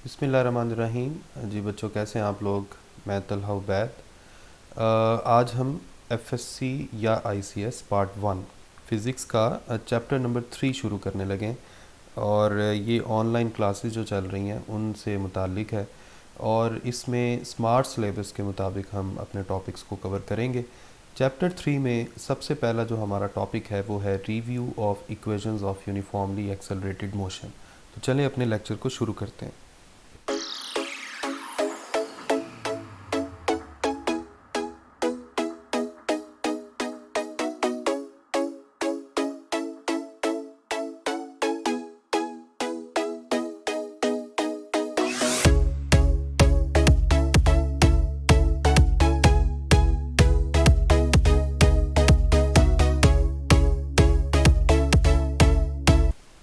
बिस्मिल्लाहिर्रहमानिर्रहीम। जी बच्चों, कैसे हैं आप लोग? मैं तलहा उबैद। आज हम एफएससी या आईसीएस पार्ट 1 फ़िज़िक्स का चैप्टर नंबर 3 शुरू करने लगे हैं। और ये ऑनलाइन क्लासेस जो चल रही हैं उनसे मुताल्लिक़ है, और इसमें स्मार्ट सिलेबस के मुताबिक हम अपने टॉपिक्स को कवर करेंगे। चैप्टर 3 में सबसे पहला जो हमारा टॉपिक है वो है review of equations of uniformly accelerated motion. तो चलें अपने लेक्चर को शुरू करते हैं।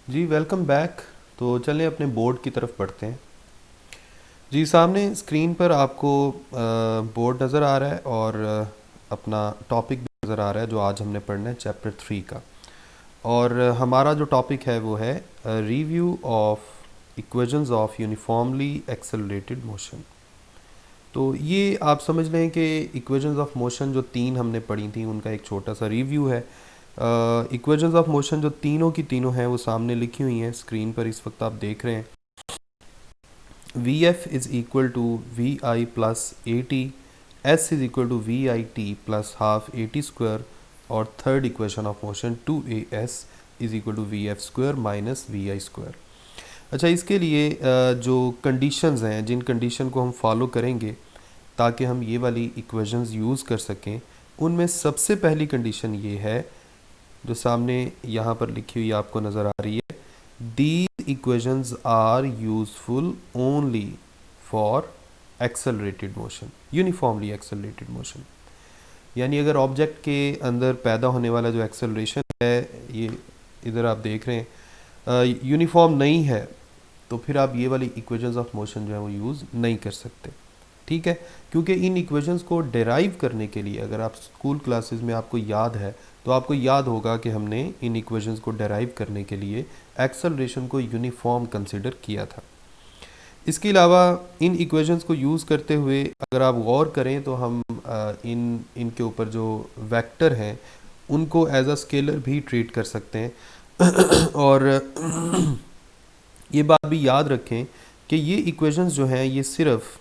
जी वेलकम बैक। तो चलें अपने बोर्ड की तरफ बढ़ते हैं। जी सामने स्क्रीन पर आपको बोर्ड नज़र आ रहा है और अपना टॉपिक भी नज़र आ रहा है जो आज हमने पढ़ना है चैप्टर 3 का। और हमारा जो टॉपिक है वो है review of equations of uniformly accelerated motion. तो ये आप समझ लें कि इक्वेशंस ऑफ मोशन जो 3 हमने पढ़ी थी उनका एक छोटा सा रिव्यू है। इक्वेशंस ऑफ मोशन जो तीनों की तीनों हैं वो सामने लिखी हुई हैं स्क्रीन पर, इस वक्त आप देख रहे हैं। V F is equal to V I plus A T, S is equal to V I T plus half A T square, और third equation of motion 2as is equal to V F square minus V I square. अच्छा, इसके लिए जो conditions हैं, जिन condition को हम follow करेंगे ताकि हम ये वाली इक्वेशंस यूज़ कर सकें, उनमें सबसे पहली कंडीशन ये है जो सामने यहाँ पर लिखी हुई आपको नज़र आ रही है। These equations are useful only for accelerated motion, uniformly accelerated motion. यानी अगर ऑब्जेक्ट के अंदर पैदा होने वाला जो एक्सेलरेशन है, ये इधर आप देख रहे हैं, यूनिफॉर्म नहीं है, तो फिर आप ये वाली इक्वेशंस ऑफ मोशन जो है वो यूज़ नहीं कर सकते। ठीक है, क्योंकि इन इक्वेशंस को डेराइव करने के लिए, अगर आप स्कूल क्लासेस में आपको याद है तो आपको याद होगा कि हमने इन इक्वेशंस को डेराइव करने के लिए एक्सेलरेशन को यूनिफॉर्म कंसिडर किया था। इसके अलावा इन इक्वेशंस को यूज़ करते हुए अगर आप गौर करें तो हम इनके ऊपर जो वेक्टर हैं उनको एज अ स्केलर भी ट्रीट कर सकते हैं। और ये बात भी याद रखें कि ये इक्वेशंस जो हैं ये सिर्फ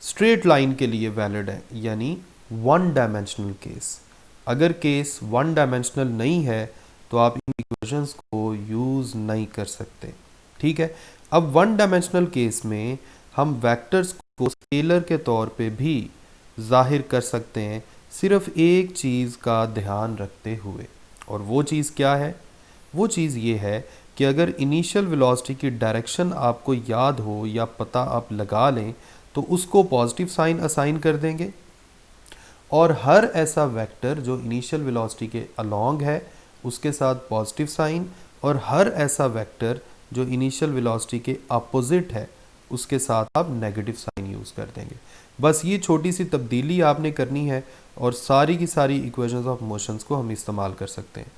स्ट्रेट लाइन के लिए वैलिड है, यानी वन डायमेंशनल केस। अगर केस वन डायमेंशनल नहीं है तो आप इन इक्वेशंस को यूज़ नहीं कर सकते। ठीक है, अब वन डायमेंशनल केस में हम वेक्टर्स को स्केलर के तौर पे भी जाहिर कर सकते हैं, सिर्फ एक चीज़ का ध्यान रखते हुए। और वो चीज़ क्या है? वो चीज़ ये है कि अगर इनिशियल वेलोसिटी की डायरेक्शन आपको याद हो या पता आप लगा लें तो उसको पॉजिटिव साइन असाइन कर देंगे, और हर ऐसा वेक्टर जो इनिशियल वेलोसिटी के अलोंग है उसके साथ पॉजिटिव साइन, और हर ऐसा वेक्टर जो इनिशियल वेलोसिटी के अपोजिट है उसके साथ आप नेगेटिव साइन यूज़ कर देंगे। बस ये छोटी सी तब्दीली आपने करनी है और सारी की सारी इक्वेशंस ऑफ मोशंस को हम इस्तेमाल कर सकते हैं।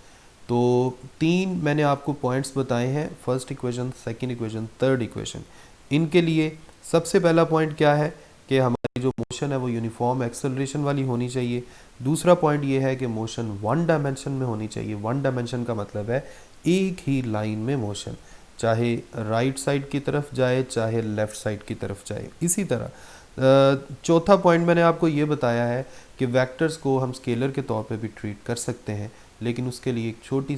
तो 3 मैंने आपको पॉइंट्स बताए हैं, first equation, second equation, third equation. इनके लिए सबसे पहला पॉइंट क्या है कि हमारी जो मोशन है वो यूनिफॉर्म एक्सेलरेशन वाली होनी चाहिए। दूसरा पॉइंट ये है कि मोशन वन डायमेंशन में होनी चाहिए। वन डायमेंशन का मतलब है एक ही लाइन में मोशन, चाहे राइट साइड की तरफ जाए चाहे लेफ़्ट साइड की तरफ जाए। इसी तरह चौथा पॉइंट मैंने आपको ये बताया है कि वेक्टर्स को हम स्केलर के तौर पे भी ट्रीट कर सकते हैं, लेकिन उसके लिए एक छोटी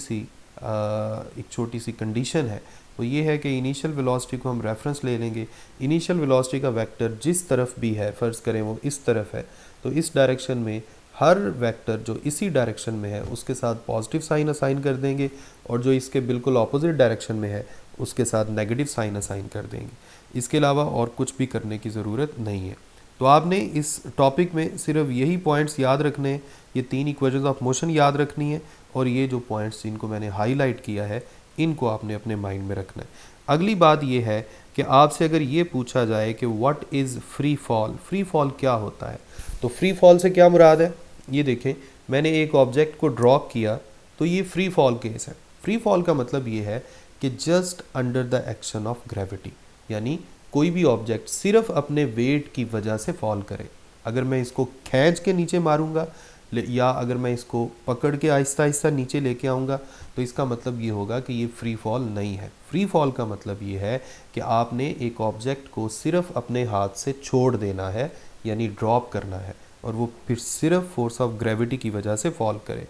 सी कंडीशन है। वो ये है कि इनिशियल वेलोसिटी को हम रेफरेंस ले लेंगे। इनिशियल वेलोसिटी का वेक्टर जिस तरफ भी है, फ़र्ज़ करें वो इस तरफ है, तो इस डायरेक्शन में हर वेक्टर जो इसी डायरेक्शन में है उसके साथ पॉजिटिव साइन असाइन कर देंगे, और जो इसके बिल्कुल ऑपोजिट डायरेक्शन में है उसके साथ नेगेटिव साइन असाइन कर देंगे। इसके अलावा और कुछ भी करने की ज़रूरत नहीं है। तो आपने इस टॉपिक में सिर्फ यही पॉइंट्स याद रखने हैं, ये 3 इक्वेशंस ऑफ मोशन याद रखनी है, और ये जो पॉइंट्स जिनको मैंने हाईलाइट किया है इनको आपने अपने माइंड में रखना है। अगली बात ये है कि आपसे अगर ये पूछा जाए कि what is free fall, free fall क्या होता है, तो फ्री फॉल से क्या मुराद है? ये देखें, मैंने एक ऑब्जेक्ट को ड्रॉ किया तो ये फ्री फॉल केस है। फ्री फॉल का मतलब ये है कि just under the action of gravity, यानी कोई भी ऑब्जेक्ट सिर्फ अपने वेट की वजह से फॉल करे। अगर मैं इसको खींच के नीचे मारूंगा या अगर मैं इसको पकड़ के आहिस्ता आहिस्ता नीचे लेके आऊँगा तो इसका मतलब ये होगा कि ये फ्री फॉल नहीं है। फ्री फॉल का मतलब ये है कि आपने एक ऑब्जेक्ट को सिर्फ अपने हाथ से छोड़ देना है, यानी ड्रॉप करना है, और वो फिर सिर्फ फोर्स ऑफ ग्रेविटी की वजह से फॉल करे।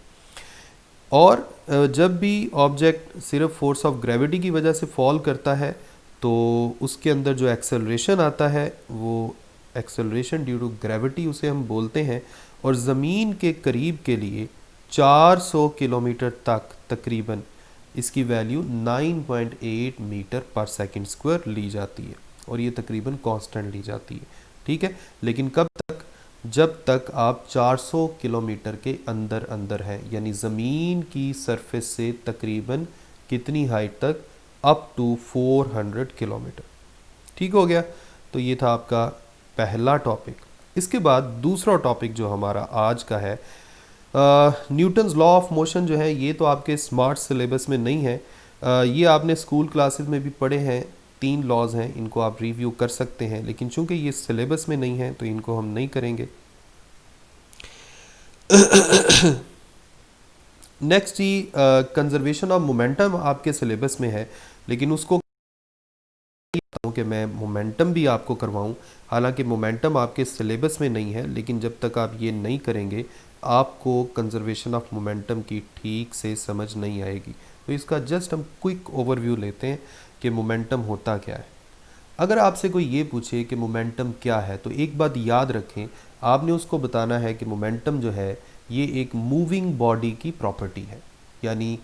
और जब भी ऑब्जेक्ट सिर्फ फोर्स ऑफ ग्रेविटी की वजह से फॉल करता है तो उसके अंदर जो एक्सेलरेशन आता है वो एक्सेलरेशन ड्यू टू ग्रेविटी उसे हम बोलते हैं, और ज़मीन के करीब के लिए 400 किलोमीटर तक तकरीबन इसकी वैल्यू 9.8 मीटर पर सेकंड स्क्वायर ली जाती है, और ये तकरीबन कांस्टेंट ली जाती है। ठीक है, लेकिन कब तक? जब तक आप 400 किलोमीटर के अंदर अंदर हैं, यानी ज़मीन की सरफेस से तकरीबन कितनी हाइट तक? Up to 400 kilometre. ठीक हो गया, तो ये था आपका पहला टॉपिक। इसके बाद दूसरा टॉपिक जो हमारा आज का है, न्यूटन्स लॉ ऑफ मोशन जो है, ये तो आपके स्मार्ट सिलेबस में नहीं है। ये आपने स्कूल क्लासेस में भी पढ़े हैं। 3 लॉज हैं, इनको आप रिव्यू कर सकते हैं, लेकिन चूंकि ये सिलेबस में नहीं है तो इनको हम नहीं करेंगे। Next he conservation of momentum आपके सिलेबस में है, लेकिन उसको कि मैं मोमेंटम भी आपको करवाऊं। हालांकि मोमेंटम आपके सिलेबस में नहीं है, लेकिन जब तक आप ये नहीं करेंगे आपको कंजर्वेशन ऑफ मोमेंटम की ठीक से समझ नहीं आएगी। तो इसका जस्ट हम क्विक ओवरव्यू लेते हैं कि मोमेंटम होता क्या है। अगर आपसे कोई ये पूछे कि मोमेंटम क्या है, तो एक बात याद रखें, आपने उसको बताना है कि मोमेंटम जो है ये एक मूविंग बॉडी की प्रॉपर्टी है, यानी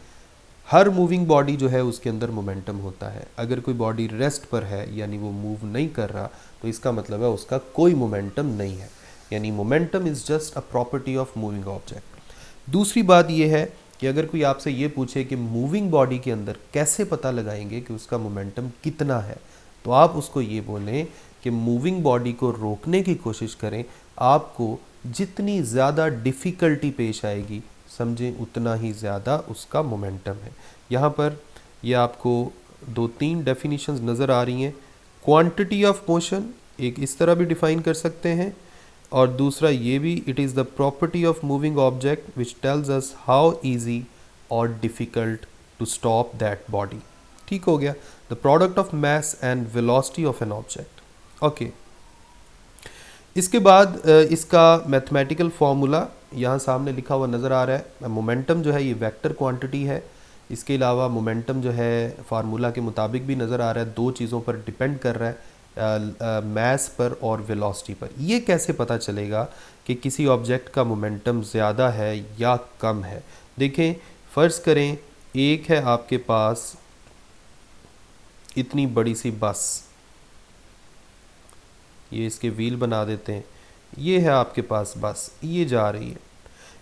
हर मूविंग बॉडी जो है उसके अंदर मोमेंटम होता है। अगर कोई बॉडी रेस्ट पर है यानी वो मूव नहीं कर रहा, तो इसका मतलब है उसका कोई मोमेंटम नहीं है, यानी momentum is just a property of moving object. दूसरी बात ये है कि अगर कोई आपसे ये पूछे कि मूविंग बॉडी के अंदर कैसे पता लगाएंगे कि उसका मोमेंटम कितना है, तो आप उसको ये बोलें कि मूविंग बॉडी को रोकने की कोशिश करें। आपको जितनी ज़्यादा डिफ़िकल्टी पेश आएगी, समझें उतना ही ज़्यादा उसका मोमेंटम है। यहाँ पर ये आपको 2-3 डेफिनेशंस नज़र आ रही हैं। क्वांटिटी ऑफ मोशन एक इस तरह भी डिफ़ाइन कर सकते हैं, और दूसरा ये भी, it is the property of moving object which tells us how easy और difficult to stop that body. ठीक हो गया, the product of mass and velocity of an object. Okay, इसके बाद इसका मैथमेटिकल फार्मूला यहाँ सामने लिखा हुआ नज़र आ रहा है। मोमेंटम जो है ये वेक्टर क्वांटिटी है। इसके अलावा मोमेंटम जो है फार्मूला के मुताबिक भी नज़र आ रहा है, 2 चीज़ों पर डिपेंड कर रहा है, मास पर और वेलोसिटी पर। ये कैसे पता चलेगा कि किसी ऑब्जेक्ट का मोमेंटम ज़्यादा है या कम है? देखें, फ़र्ज़ करें एक है आपके पास इतनी बड़ी सी बस, ये इसके व्हील बना देते हैं, ये है आपके पास बस, ये जा रही है,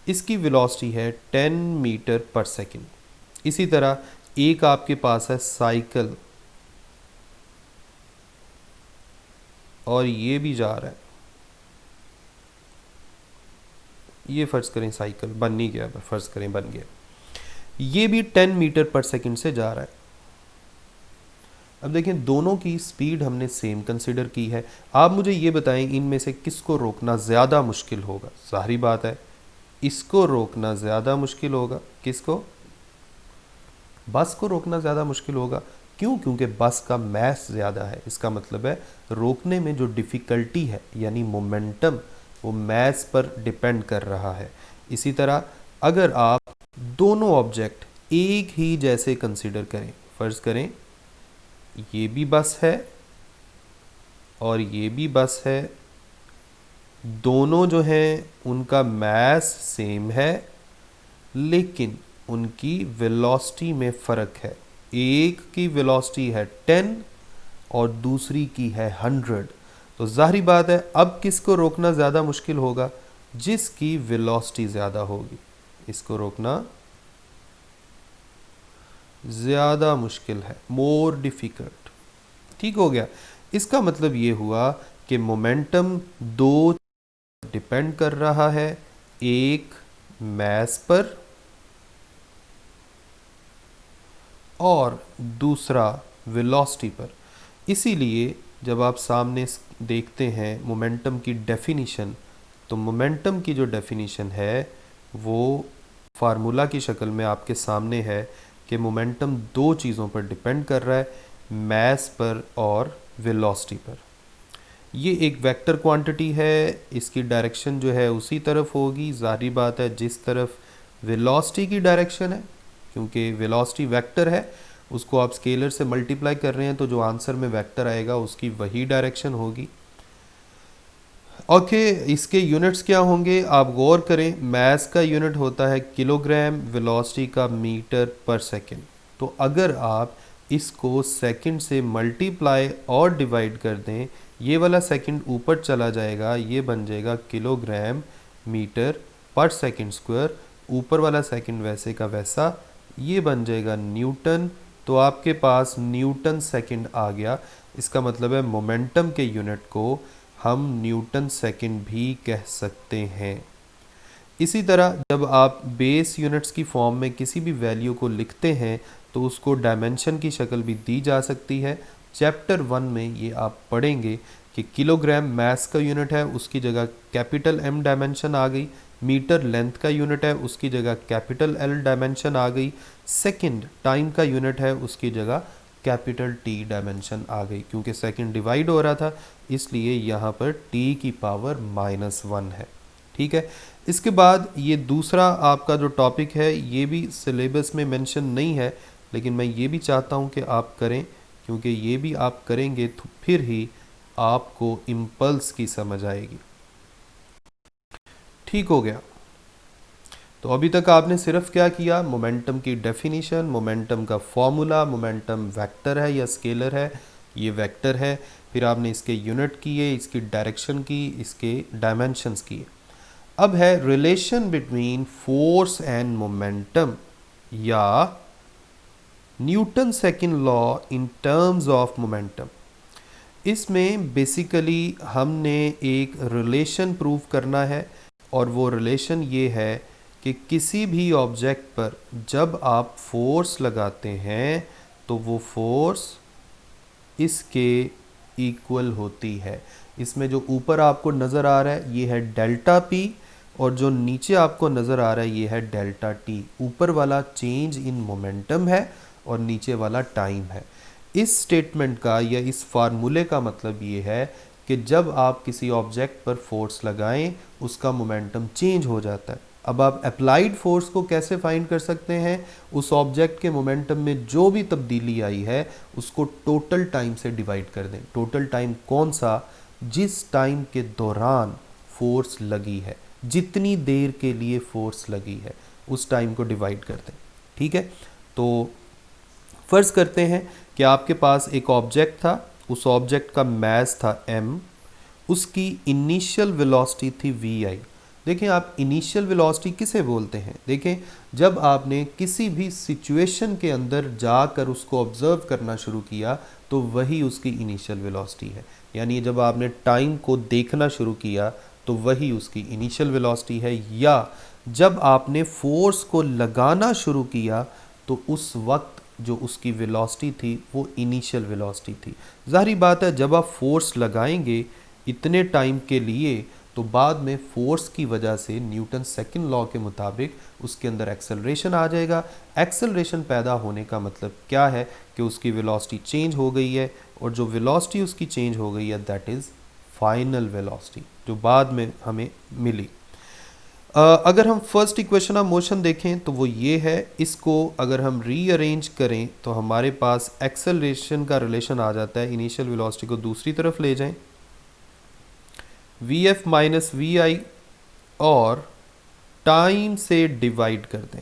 इसकी वेलोसिटी है 10 मीटर पर सेकंड। इसी तरह एक आपके पास है साइकिल, और ये भी जा रहा है, ये फ़र्ज़ करें साइकिल बन नहीं गया, फ़र्ज़ करें बन गया, ये भी 10 मीटर पर सेकंड से जा रहा है। अब देखें, दोनों की स्पीड हमने सेम कंसिडर की है। आप मुझे ये बताएं इनमें से किसको रोकना ज़्यादा मुश्किल होगा? जाहिर बात है इसको रोकना ज़्यादा मुश्किल होगा। किसको? बस को रोकना ज़्यादा मुश्किल होगा। क्यों? क्योंकि बस का मास ज़्यादा है। इसका मतलब है रोकने में जो डिफ़िकल्टी है यानी मोमेंटम, वो मास पर डिपेंड कर रहा है। इसी तरह अगर आप दोनों ऑब्जेक्ट एक ही जैसे कंसिडर करें, फ़र्ज़ करें ये भी बस है और ये भी बस है, दोनों जो हैं उनका मास सेम है, लेकिन उनकी वेलोसिटी में फ़र्क है। एक की वेलोसिटी है 10 और दूसरी की है 100। तो ज़ाहिर बात है अब किसको रोकना ज़्यादा मुश्किल होगा? जिसकी वेलोसिटी ज़्यादा होगी, इसको रोकना ज़्यादा मुश्किल है, मोर डिफ़िकल्ट। ठीक हो गया। इसका मतलब ये हुआ कि मोमेंटम 2 डिपेंड कर रहा है, एक मास पर और दूसरा वेलोसिटी पर। इसीलिए जब आप सामने देखते हैं मोमेंटम की डेफिनीशन, तो मोमेंटम की जो डेफिनीशन है वो फार्मूला की शक्ल में आपके सामने है कि मोमेंटम दो चीज़ों पर डिपेंड कर रहा है, मास पर और वेलोसिटी पर। ये एक वेक्टर क्वांटिटी है, इसकी डायरेक्शन जो है उसी तरफ होगी, ज़ाहिर बात है जिस तरफ वेलोसिटी की डायरेक्शन है, क्योंकि वेलोसिटी वेक्टर है, उसको आप स्केलर से मल्टीप्लाई कर रहे हैं तो जो आंसर में वेक्टर आएगा उसकी वही डायरेक्शन होगी। ओके, इसके यूनिट्स क्या होंगे आप गौर करें। मास का यूनिट होता है किलोग्राम, वेलोसिटी का मीटर पर सेकंड। तो अगर आप इसको सेकंड से मल्टीप्लाई और डिवाइड कर दें, ये वाला सेकंड ऊपर चला जाएगा, ये बन जाएगा किलोग्राम मीटर पर सेकंड स्क्वायर, ऊपर वाला सेकंड वैसे का वैसा, ये बन जाएगा न्यूटन। तो आपके पास न्यूटन सेकंड आ गया। इसका मतलब है मोमेंटम के यूनिट को हम न्यूटन सेकंड भी कह सकते हैं। इसी तरह जब आप बेस यूनिट्स की फॉर्म में किसी भी वैल्यू को लिखते हैं तो उसको डायमेंशन की शक्ल भी दी जा सकती है। चैप्टर 1 में ये आप पढ़ेंगे कि किलोग्राम मास का यूनिट है, उसकी जगह कैपिटल एम डायमेंशन आ गई। मीटर लेंथ का यूनिट है, उसकी जगह कैपिटल एल डायमेंशन आ गई। सेकंड टाइम का यूनिट है, उसकी जगह कैपिटल टी डायमेंशन आ गई। क्योंकि सेकंड डिवाइड हो रहा था इसलिए यहाँ पर टी की पावर -1 है। ठीक है, इसके बाद ये दूसरा आपका जो टॉपिक है ये भी सिलेबस में मेंशन नहीं है, लेकिन मैं ये भी चाहता हूँ कि आप करें, क्योंकि ये भी आप करेंगे तो फिर ही आपको इम्पल्स की समझ आएगी। ठीक हो गया। तो अभी तक आपने सिर्फ क्या किया, मोमेंटम की डेफिनीशन, मोमेंटम का फॉर्मूला, मोमेंटम वेक्टर है या स्केलर है, ये वेक्टर है, फिर आपने इसके यूनिट किए, इसकी डायरेक्शन की, इसके डायमेंशंस किए। अब है relation between force and momentum या Newton second law in terms of momentum. इसमें बेसिकली हमने एक रिलेशन प्रूव करना है और वो रिलेशन ये है कि किसी भी ऑब्जेक्ट पर जब आप फोर्स लगाते हैं तो वो फोर्स इसके इक्वल होती है। इसमें जो ऊपर आपको नज़र आ रहा है ये है डेल्टा पी और जो नीचे आपको नज़र आ रहा है ये है डेल्टा टी। ऊपर वाला चेंज इन मोमेंटम है और नीचे वाला टाइम है। इस स्टेटमेंट का या इस फार्मूले का मतलब ये है कि जब आप किसी ऑब्जेक्ट पर फोर्स लगाएं उसका मोमेंटम चेंज हो जाता है। अब आप अप्लाइड फोर्स को कैसे फाइंड कर सकते हैं, उस ऑब्जेक्ट के मोमेंटम में जो भी तब्दीली आई है उसको टोटल टाइम से डिवाइड कर दें। टोटल टाइम कौन सा, जिस टाइम के दौरान फोर्स लगी है, जितनी देर के लिए फोर्स लगी है उस टाइम को डिवाइड कर दें। ठीक है, तो फ़र्ज़ करते हैं कि आपके पास एक ऑब्जेक्ट था, उस ऑब्जेक्ट का मास था m, उसकी इनिशियल वेलोसिटी थी vi। देखें आप इनिशियल वेलोसिटी किसे बोलते हैं, देखें जब आपने किसी भी सिचुएशन के अंदर जाकर उसको ऑब्ज़र्व करना शुरू किया तो वही उसकी इनिशियल वेलोसिटी है। यानी जब आपने टाइम को देखना शुरू किया तो वही उसकी इनिशियल वेलोसिटी है, या जब आपने फोर्स को लगाना शुरू किया तो उस वक्त जो उसकी वेलोसिटी थी वो इनिशियल वेलोसिटी थी। ज़ाहिर बात है जब आप फोर्स लगाएंगे इतने टाइम के लिए तो बाद में फोर्स की वजह से न्यूटन सेकंड लॉ के मुताबिक उसके अंदर एक्सेलरेशन आ जाएगा। एक्सेलरेशन पैदा होने का मतलब क्या है कि उसकी वेलोसिटी चेंज हो गई है, और जो वेलोसिटी उसकी चेंज हो गई है दैट इज़ फाइनल वेलोसिटी जो बाद में हमें मिली। अगर हम फर्स्ट इक्वेशन ऑफ मोशन देखें तो वो ये है, इसको अगर हम रीअरेंज करें तो हमारे पास एक्सेलरेशन का रिलेशन आ जाता है, इनिशियल वेलोसिटी को दूसरी तरफ ले जाएं, vf माइनस वी आई और टाइम से डिवाइड कर दें।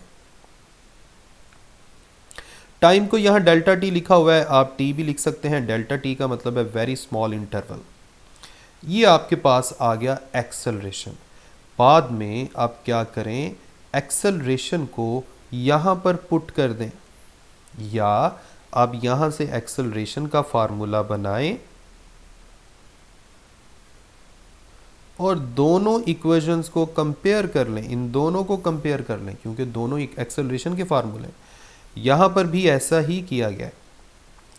टाइम को यहाँ डेल्टा टी लिखा हुआ है, आप टी भी लिख सकते हैं, डेल्टा टी का मतलब है वेरी स्मॉल इंटरवल। ये आपके पास आ गया एक्सेलरेशन। बाद में आप क्या करें, एक्सेलरेशन को यहाँ पर पुट कर दें, या आप यहाँ से एक्सेलरेशन का फार्मूला बनाएं और दोनों इक्वेशंस को कंपेयर कर लें, इन दोनों को कंपेयर कर लें क्योंकि दोनों एक एक्सेलरेशन के फार्मूले। यहाँ पर भी ऐसा ही किया गया है।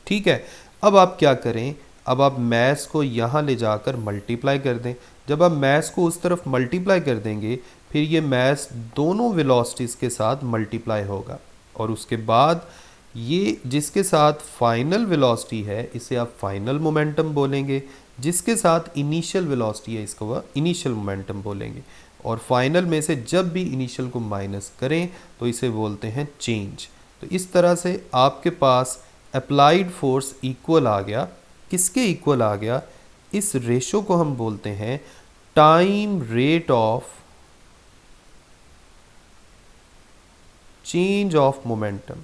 ठीक है, अब आप क्या करें, अब आप मैथ्स को यहाँ ले जाकर मल्टीप्लाई कर दें। जब आप मैथ्स को उस तरफ मल्टीप्लाई कर देंगे, फिर ये मैथ्स दोनों वेलोसिटीज़ के साथ मल्टीप्लाई होगा, और उसके बाद ये जिसके साथ फाइनल वेलोसिटी है इसे आप फाइनल मोमेंटम बोलेंगे, जिसके साथ इनिशियल वेलोसिटी है इसको वह इनिशियल मोमेंटम बोलेंगे, और फाइनल में से जब भी इनिशियल को माइनस करें तो इसे बोलते हैं चेंज। तो इस तरह से आपके पास अप्लाइड फोर्स इक्वल आ गया। किसके इक्वल आ गया? इस रेशो को हम बोलते हैं time rate of change of momentum.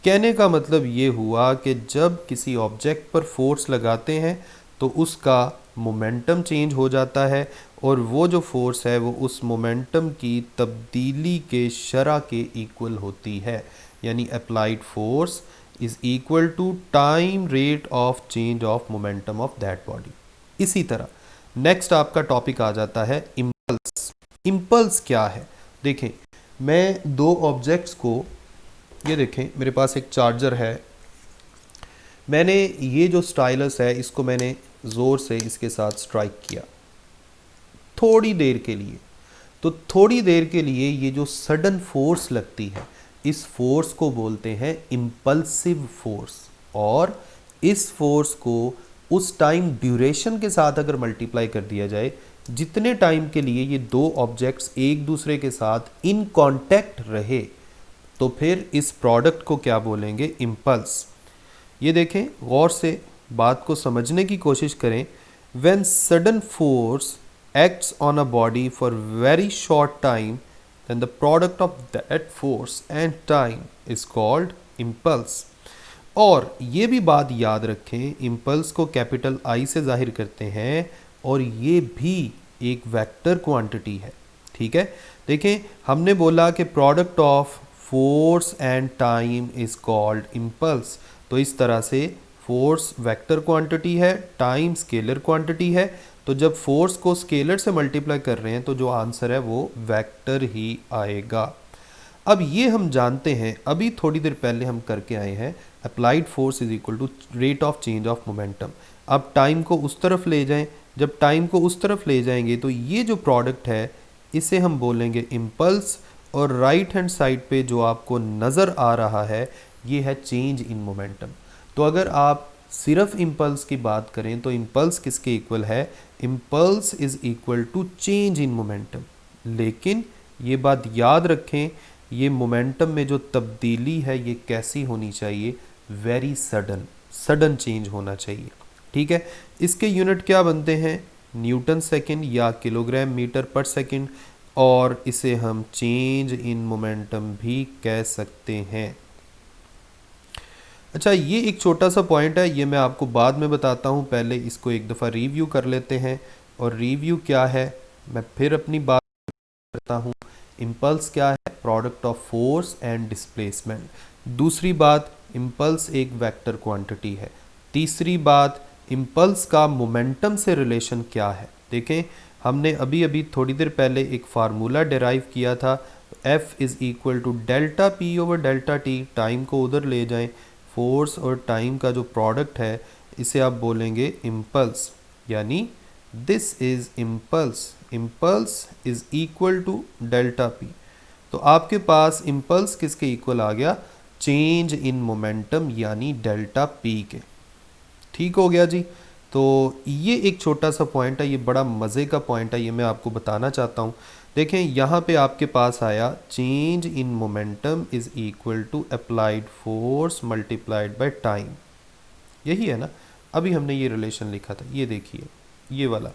कहने का मतलब ये हुआ कि जब किसी ऑब्जेक्ट पर फोर्स लगाते हैं तो उसका मोमेंटम चेंज हो जाता है, और वो जो फोर्स है वो उस मोमेंटम की तब्दीली के शरह के इक्वल होती है, यानी applied force is equal to time rate of change of momentum of that body. इसी तरह नेक्स्ट आपका टॉपिक आ जाता है इम्पल्स। इम्पल्स क्या है? देखें, मैं दो ऑब्जेक्ट्स को, ये देखें मेरे पास एक चार्जर है, मैंने ये जो स्टाइलस है इसको मैंने ज़ोर से इसके साथ स्ट्राइक किया थोड़ी देर के लिए। तो थोड़ी देर के लिए ये जो सडन फोर्स लगती है इस फोर्स को बोलते हैं इम्पल्सिव फोर्स, और इस फोर्स को उस टाइम ड्यूरेशन के साथ अगर मल्टीप्लाई कर दिया जाए, जितने टाइम के लिए ये दो ऑब्जेक्ट्स एक दूसरे के साथ इन कांटेक्ट रहे, तो फिर इस प्रोडक्ट को क्या बोलेंगे? इम्पल्स। ये देखें, गौर से बात को समझने की कोशिश करें। When sudden force acts on a body for very short time, then the product of that force and time is called impulse। और ये भी बात याद रखें, इम्पल्स को कैपिटल आई से जाहिर करते हैं, और ये भी एक वेक्टर क्वांटिटी है। ठीक है, देखें हमने बोला कि product of force and time is called impulse. तो इस तरह से फोर्स वेक्टर क्वांटिटी है, टाइम स्केलर क्वांटिटी है, तो जब फोर्स को स्केलर से मल्टीप्लाई कर रहे हैं तो जो आंसर है वो वेक्टर ही आएगा। अब ये हम जानते हैं, अभी थोड़ी देर पहले हम करके आए हैं, applied force is equal to rate of change of momentum. अब टाइम को उस तरफ ले जाएं, जब टाइम को उस तरफ ले जाएंगे तो ये जो प्रोडक्ट है इसे हम बोलेंगे इम्पल्स, और राइट हैंड साइड पे जो आपको नज़र आ रहा है ये है चेंज इन मोमेंटम। तो अगर आप सिर्फ इम्पल्स की बात करें तो इम्पल्स किसके इक्वल है? Impulse is equal to change in momentum. लेकिन ये बात याद रखें, ये मोमेंटम में जो तब्दीली है ये कैसी होनी चाहिए? वेरी सडन, सडन चेंज होना चाहिए। ठीक है, इसके यूनिट क्या बनते हैं? न्यूटन सेकेंड या किलोग्राम मीटर पर सेकेंड, और इसे हम चेंज इन मोमेंटम भी कह सकते हैं। अच्छा, ये एक छोटा सा पॉइंट है, ये मैं आपको बाद में बताता हूँ, पहले इसको एक दफ़ा रिव्यू कर लेते हैं। और रिव्यू क्या है, मैं फिर अपनी बात करता हूँ। इम्पल्स क्या है? Product of force and displacement. दूसरी बात, इम्पल्स एक वेक्टर क्वांटिटी है। तीसरी बात, इम्पल्स का मोमेंटम से रिलेशन क्या है? देखें, हमने अभी अभी थोड़ी देर पहले एक फार्मूला डिराइव किया था, F is equal to delta P over delta T. Time को उधर ले जाएं, फोर्स और टाइम का जो प्रोडक्ट है इसे आप बोलेंगे इम्पल्स, यानी this is impulse. Impulse is equal to delta P. तो आपके पास इम्पल्स किसके इक्वल आ गया? चेंज इन मोमेंटम यानी डेल्टा पी के। ठीक हो गया जी। तो ये एक छोटा सा पॉइंट है, ये बड़ा मज़े का पॉइंट है, ये मैं आपको बताना चाहता हूँ। देखें, यहाँ पे आपके पास आया change in momentum is equal to applied force multiplied by time. यही है ना, अभी हमने ये रिलेशन लिखा था, ये देखिए ये वाला।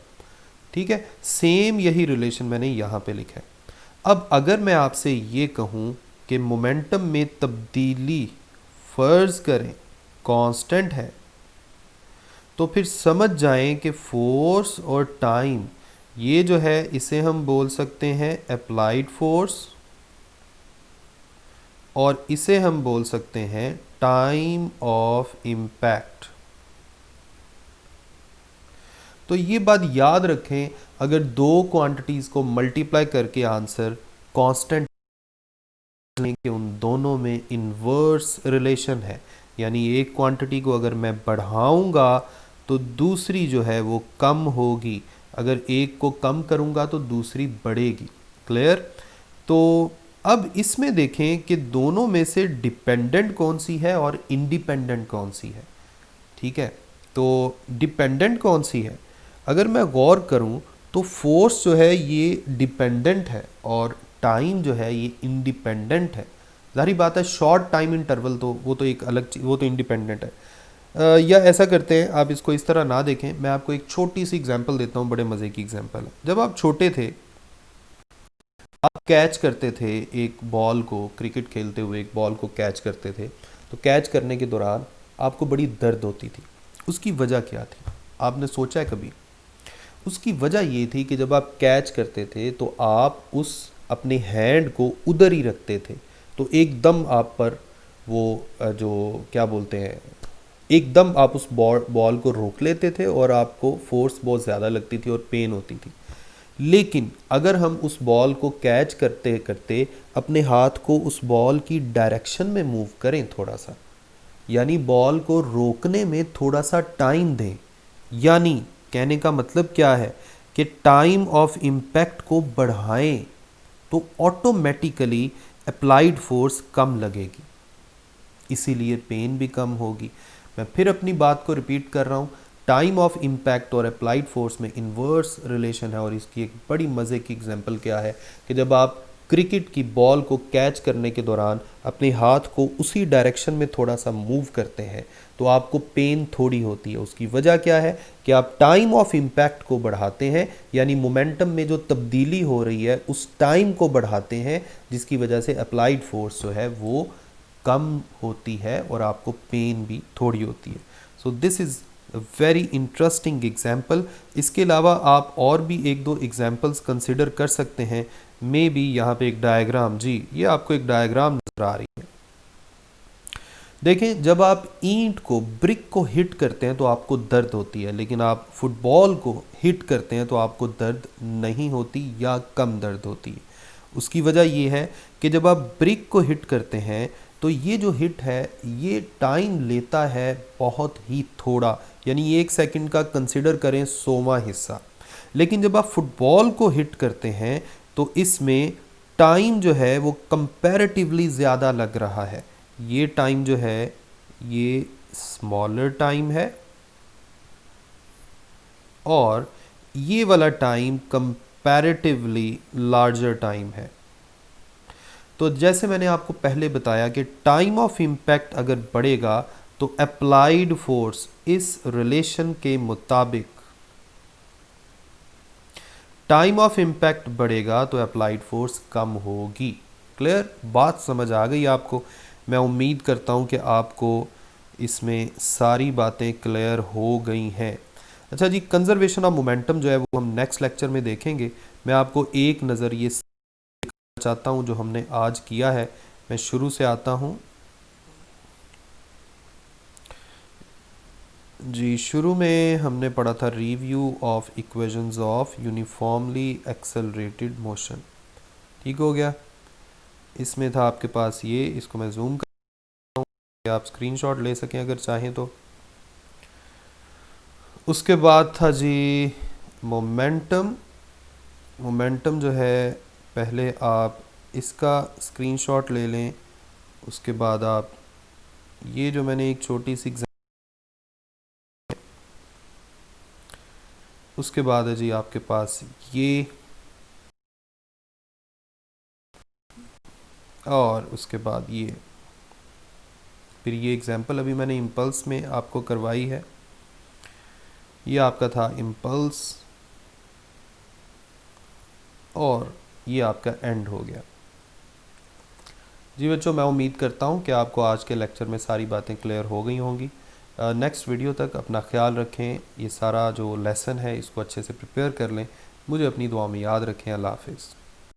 ठीक है, सेम यही रिलेशन मैंने यहाँ पे लिखा है। अब अगर मैं आपसे ये कहूँ कि मोमेंटम में तब्दीली फ़र्ज़ करें कांस्टेंट है, तो फिर समझ जाएं कि फोर्स और टाइम ये जो है इसे हम बोल सकते हैं अप्लाइड फोर्स, और इसे हम बोल सकते हैं टाइम ऑफ इम्पैक्ट। तो ये बात याद रखें, अगर दो क्वांटिटीज़ को मल्टीप्लाई करके आंसर कांस्टेंट कि उन दोनों में इन्वर्स रिलेशन है, यानी एक क्वांटिटी को अगर मैं बढ़ाऊंगा तो दूसरी जो है वो कम होगी, अगर एक को कम करूंगा तो दूसरी बढ़ेगी। क्लियर? तो अब इसमें देखें कि दोनों में से डिपेंडेंट कौन सी है और इंडिपेंडेंट कौन सी है। ठीक है, तो डिपेंडेंट कौन सी है? अगर मैं गौर करूं तो फोर्स जो है ये डिपेंडेंट है और टाइम जो है ये इंडिपेंडेंट है। जाहिर बात है शॉर्ट टाइम इंटरवल तो वो तो एक अलग चीज, वो तो इंडिपेंडेंट है। या ऐसा करते हैं, आप इसको इस तरह ना देखें, मैं आपको एक छोटी सी एग्जांपल देता हूँ, बड़े मज़े की एग्जांपल है। जब आप छोटे थे, आप कैच करते थे एक बॉल को, क्रिकेट खेलते हुए एक बॉल को कैच करते थे, तो कैच करने के दौरान आपको बड़ी दर्द होती थी। उसकी वजह क्या थी? आपने सोचा है कभी? उसकी वजह ये थी कि जब आप कैच करते थे तो आप उस अपने हैंड को उधर ही रखते थे, तो एकदम आप पर वो जो क्या बोलते हैं, एकदम आप उस बॉल को रोक लेते थे और आपको फोर्स बहुत ज़्यादा लगती थी और पेन होती थी। लेकिन अगर हम उस बॉल को कैच करते करते अपने हाथ को उस बॉल की डायरेक्शन में मूव करें थोड़ा सा, यानी बॉल को रोकने में थोड़ा सा टाइम दें, यानी कहने का मतलब क्या है कि टाइम ऑफ इम्पैक्ट को बढ़ाएं, तो ऑटोमेटिकली अप्लाइड फोर्स कम लगेगी, इसीलिए पेन भी कम होगी। मैं फिर अपनी बात को रिपीट कर रहा हूँ, टाइम ऑफ इम्पैक्ट और अप्लाइड फोर्स में इन्वर्स रिलेशन है। और इसकी एक बड़ी मज़े की एग्जांपल क्या है कि जब आप क्रिकेट की बॉल को कैच करने के दौरान अपने हाथ को उसी डायरेक्शन में थोड़ा सा मूव करते हैं तो आपको पेन थोड़ी होती है। उसकी वजह क्या है कि आप टाइम ऑफ इम्पैक्ट को बढ़ाते हैं, यानी मोमेंटम में जो तब्दीली हो रही है उस टाइम को बढ़ाते हैं, जिसकी वजह से अप्लाइड फोर्स जो है वो कम होती है और आपको पेन भी थोड़ी होती है। So this is very interesting example. इसके अलावा आप और भी एक दो एग्जाम्पल्स कंसिडर कर सकते हैं। मे बी यहाँ पे एक डायग्राम, जी ये आपको एक डायग्राम नजर आ रही है। देखें, जब आप ईंट को, ब्रिक को हिट करते हैं तो आपको दर्द होती है, लेकिन आप फुटबॉल को हिट करते हैं तो आपको दर्द नहीं होती या कम दर्द होती है। उसकी वजह ये है कि जब आप ब्रिक को हिट करते हैं तो ये जो हिट है ये टाइम लेता है बहुत ही थोड़ा, यानी 1 सेकंड का कंसिडर करें 100वां हिस्सा। लेकिन जब आप फुटबॉल को हिट करते हैं तो इसमें टाइम जो है वो कंपैरेटिवली ज़्यादा लग रहा है। ये टाइम जो है ये स्मॉलर टाइम है और ये वाला टाइम कंपैरेटिवली लार्जर टाइम है। तो जैसे मैंने आपको पहले बताया कि टाइम ऑफ इम्पैक्ट अगर बढ़ेगा तो अप्लाइड फोर्स इस रिलेशन के मुताबिक, टाइम ऑफ इम्पैक्ट बढ़ेगा तो अप्लाइड फोर्स कम होगी। क्लियर? बात समझ आ गई आपको? मैं उम्मीद करता हूँ कि आपको इसमें सारी बातें क्लियर हो गई हैं। अच्छा जी, कंजर्वेशन ऑफ मोमेंटम जो है वो हम नेक्स्ट लेक्चर में देखेंगे। मैं आपको एक नज़र ये चाहता हूँ जो हमने आज किया है। मैं शुरू से आता हूँ जी। शुरू में हमने पढ़ा था review of equations of uniformly accelerated motion. ठीक हो गया? इसमें था आपके पास ये, इसको मैं जूम कर, आप स्क्रीनशॉट ले सकें अगर चाहें तो। उसके बाद था जी मोमेंटम। मोमेंटम जो है पहले आप इसका स्क्रीनशॉट ले लें, उसके बाद आप ये जो मैंने एक छोटी सी, उसके बाद है जी आपके पास ये, और उसके बाद ये, फिर ये एग्जांपल अभी मैंने इम्पल्स में आपको करवाई है। ये आपका था इम्पल्स और ये आपका एंड हो गया। जी बच्चों, मैं उम्मीद करता हूँ कि आपको आज के लेक्चर में सारी बातें क्लियर हो गई होंगी। नेक्स्ट वीडियो तक अपना ख्याल रखें। ये सारा जो लेसन है इसको अच्छे से प्रिपेयर कर लें। मुझे अपनी दुआ में याद रखें। अल्लाह हाफिज़।